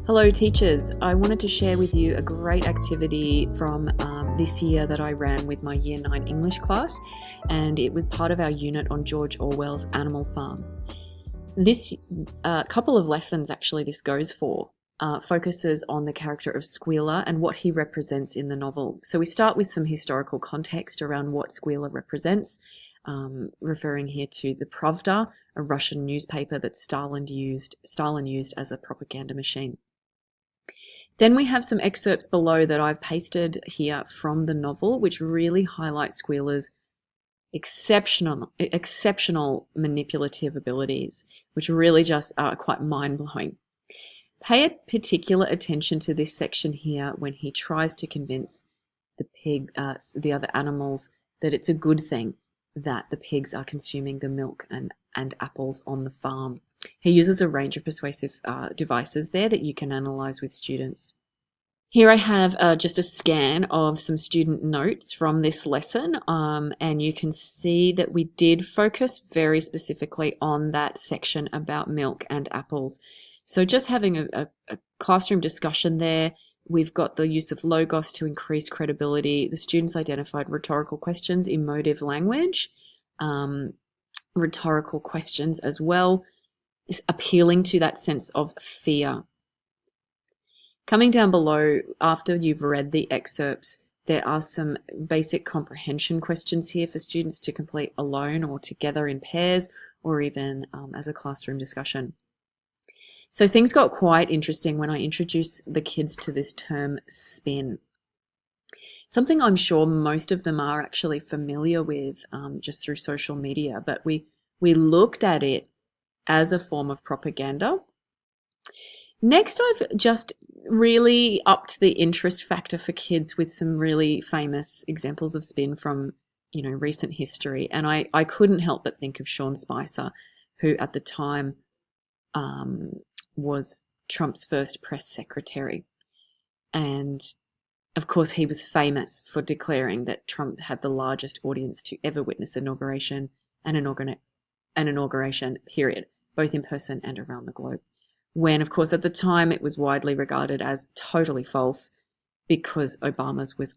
Hello teachers, I wanted to share with you a great activity from this year that I ran with my Year 9 English class, and it was part of our unit on George Orwell's Animal Farm. This couple of lessons actually this goes for focuses on the character of Squealer and what he represents in the novel. So we start with some historical context around what Squealer represents, referring here to the Pravda, a Russian newspaper that Stalin used as a propaganda machine. Then we have some excerpts below that I've pasted here from the novel, which really highlight Squealer's exceptional manipulative abilities, which really just are quite mind-blowing. Pay particular attention to this section here when he tries to convince the other animals that it's a good thing that the pigs are consuming the milk and apples on the farm. He uses a range of persuasive devices there that you can analyze with students. Here I have just a scan of some student notes from this lesson, and you can see that we did focus very specifically on that section about milk and apples. So just having a classroom discussion there. We've got the use of logos to increase credibility. The students identified rhetorical questions, emotive language, rhetorical questions as well, is appealing to that sense of fear. Coming down below, after you've read the excerpts, there are some basic comprehension questions here for students to complete alone or together in pairs, or even as a classroom discussion. So things got quite interesting when I introduced the kids to this term spin. Something I'm sure most of them are actually familiar with just through social media, but we looked at it as a form of propaganda. Next, I've just really upped the interest factor for kids with some really famous examples of spin from, recent history. And I couldn't help but think of Sean Spicer, who at the time was Trump's first press secretary. And of course, he was famous for declaring that Trump had the largest audience to ever witness an inauguration, period, both in person and around the globe. When, of course, at the time it was widely regarded as totally false because Obama's was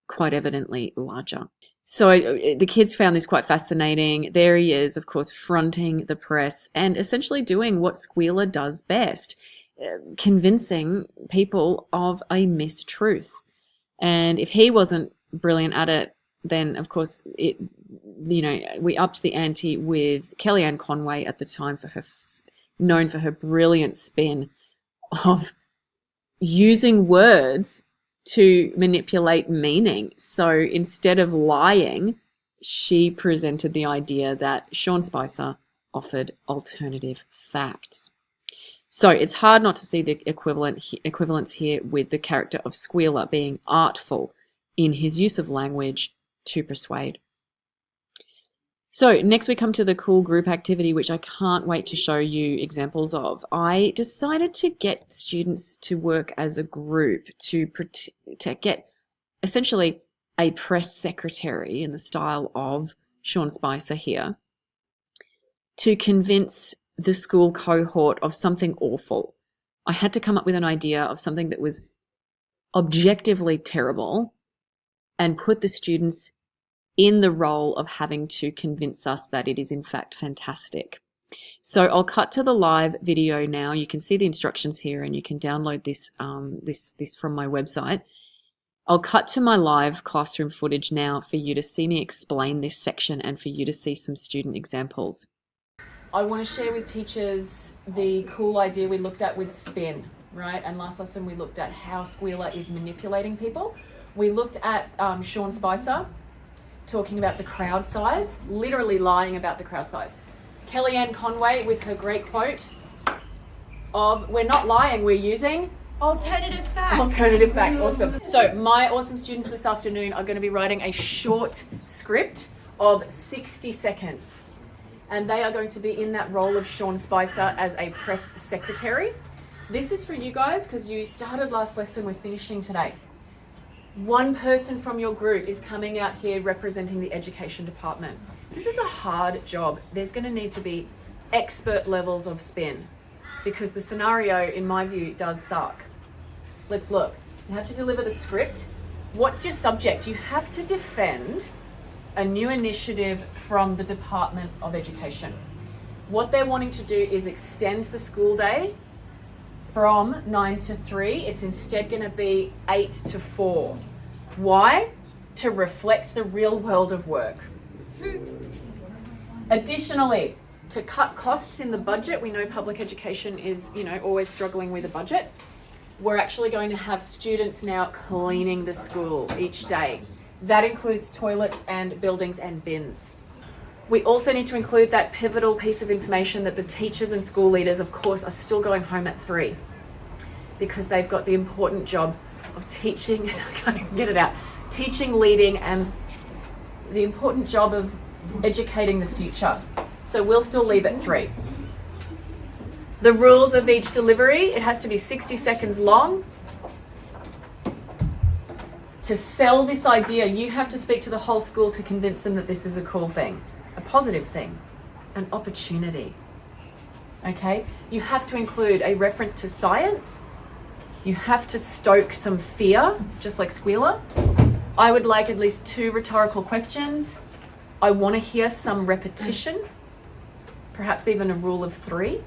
quite evidently larger. So the kids found this quite fascinating. There he is, of course, fronting the press and essentially doing what Squealer does best, convincing people of a mistruth. And if he wasn't brilliant at it, then, of course, we upped the ante with Kellyanne Conway at the time, known for her brilliant spin of using words to manipulate meaning. So instead of lying, she presented the idea that Sean Spicer offered alternative facts. So it's hard not to see the equivalence here with the character of Squealer being artful in his use of language to persuade. So next we come to the cool group activity, which I can't wait to show you examples of. I decided to get students to work as a group to get essentially a press secretary in the style of Sean Spicer here to convince the school cohort of something awful. I had to come up with an idea of something that was objectively terrible and put the students in the role of having to convince us that it is in fact fantastic. So I'll cut to the live video now. You can see the instructions here and you can download this from my website. I'll cut to my live classroom footage now for you to see me explain this section and for you to see some student examples. I want to share with teachers the cool idea we looked at with spin, right? And last lesson we looked at how Squealer is manipulating people. We looked at Sean Spicer talking about the crowd size, literally lying about the crowd size. Kellyanne Conway with her great quote of, we're not lying, we're using alternative facts. Alternative facts, awesome. So my awesome students this afternoon are going to be writing a short script of 60 seconds. And they are going to be in that role of Sean Spicer as a press secretary. This is for you guys because you started last lesson, we're finishing today. One person from your group is coming out here representing the education department. This is a hard job. There's going to need to be expert levels of spin. because the scenario, in my view, does suck. Let's look. You have to deliver the script. What's your subject? You have to defend a new initiative from the Department of Education. What they're wanting to do is extend the school day from 9 to 3. It's instead going to be 8 to 4. Why? To reflect the real world of work. Additionally, to cut costs in the budget, we know public education is, always struggling with a budget. We're actually going to have students now cleaning the school each day. That includes toilets and buildings and bins. We also need to include that pivotal piece of information that the teachers and school leaders, of course, are still going home at 3 because they've got the important job of teaching, I can't even get it out, teaching, leading, and the important job of educating the future. So we'll still leave at 3. The rules of each delivery, it has to be 60 seconds long. To sell this idea, you have to speak to the whole school to convince them that this is a cool thing, a positive thing, an opportunity. Okay? You have to include a reference to science. You have to stoke some fear, just like Squealer. I would like at least 2 rhetorical questions. I want to hear some repetition, perhaps even a rule of 3.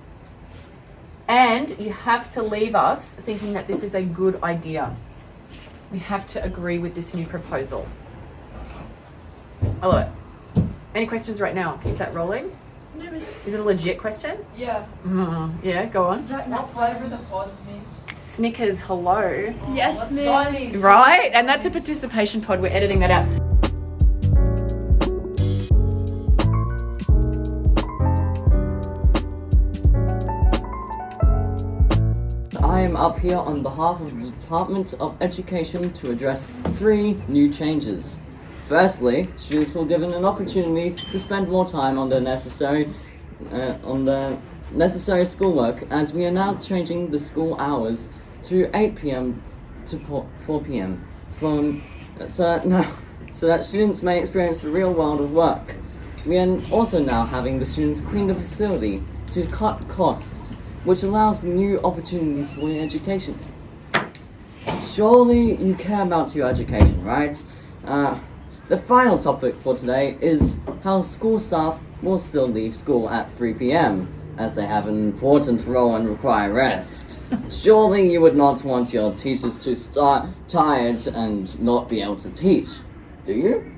And you have to leave us thinking that this is a good idea. We have to agree with this new proposal. I love it. Any questions right now? Keep that rolling. Is it a legit question? Yeah. Yeah, go on. What flavour the pods, miss? Snickers, hello. Yes, miss. Right? And that's a participation pod. We're editing that out. I am up here on behalf of the Department of Education to address 3 new changes. Firstly, students will be given an opportunity to spend more time on their necessary schoolwork, as we are now changing the school hours to 8 p.m. to 4 p.m. so that students may experience the real world of work. We are also now having the students clean the facility to cut costs, which allows new opportunities for your education. Surely you care about your education, right? The final topic for today is how school staff will still leave school at 3 p.m. as they have an important role and require rest. Surely you would not want your teachers to start tired and not be able to teach, do you?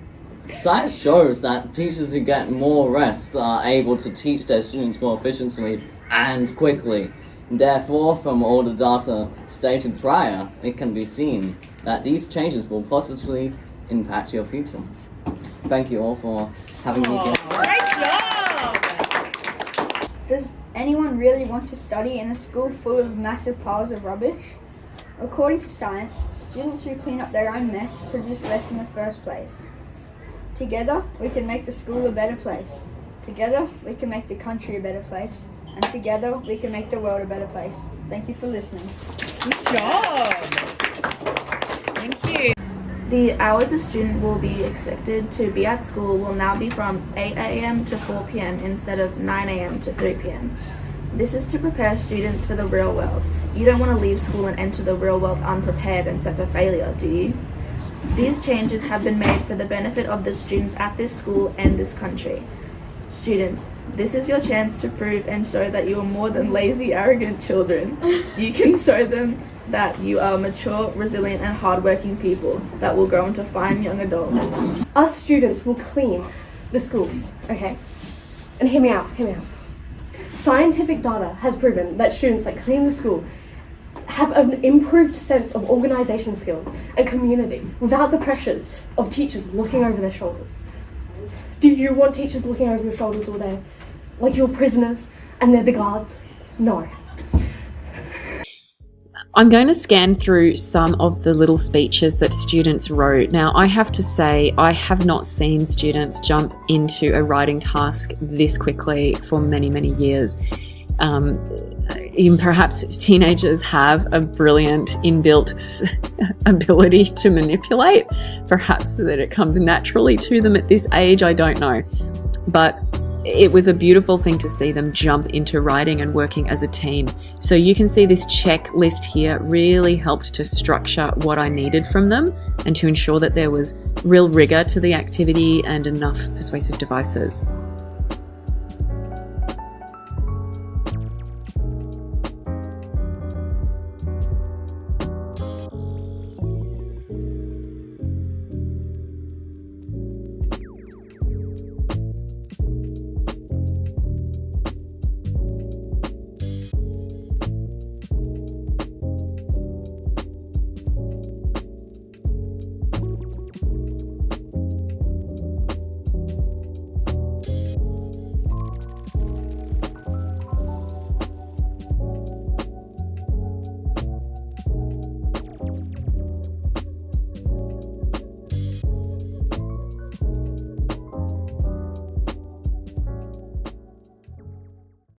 Science shows that teachers who get more rest are able to teach their students more efficiently and quickly. Therefore, from all the data stated prior, it can be seen that these changes will positively impact your future. Thank you all for having me here. Great job! Does anyone really want to study in a school full of massive piles of rubbish? According to science, students who clean up their own mess produce less in the first place. Together, we can make the school a better place. Together, we can make the country a better place. And together, we can make the world a better place. Thank you for listening. Good job! Thank you. The hours a student will be expected to be at school will now be from 8 a.m. to 4 p.m. instead of 9 a.m. to 3 p.m. This is to prepare students for the real world. You don't want to leave school and enter the real world unprepared and set for failure, do you? These changes have been made for the benefit of the students at this school and this country. Students, this is your chance to prove and show that you are more than lazy, arrogant children. You can show them that you are mature, resilient, and hardworking people that will grow into fine young adults. Us students will clean the school, okay? And hear me out. Scientific data has proven that students that clean the school have an improved sense of organisation skills and community without the pressures of teachers looking over their shoulders. Do you want teachers looking over your shoulders all day? Like you're prisoners and they're the guards? No. I'm going to scan through some of the little speeches that students wrote. Now, I have to say, I have not seen students jump into a writing task this quickly for many, many years. Even perhaps teenagers have a brilliant inbuilt ability to manipulate, perhaps that it comes naturally to them at this age, I don't know. But it was a beautiful thing to see them jump into writing and working as a team. So you can see this checklist here really helped to structure what I needed from them and to ensure that there was real rigor to the activity and enough persuasive devices.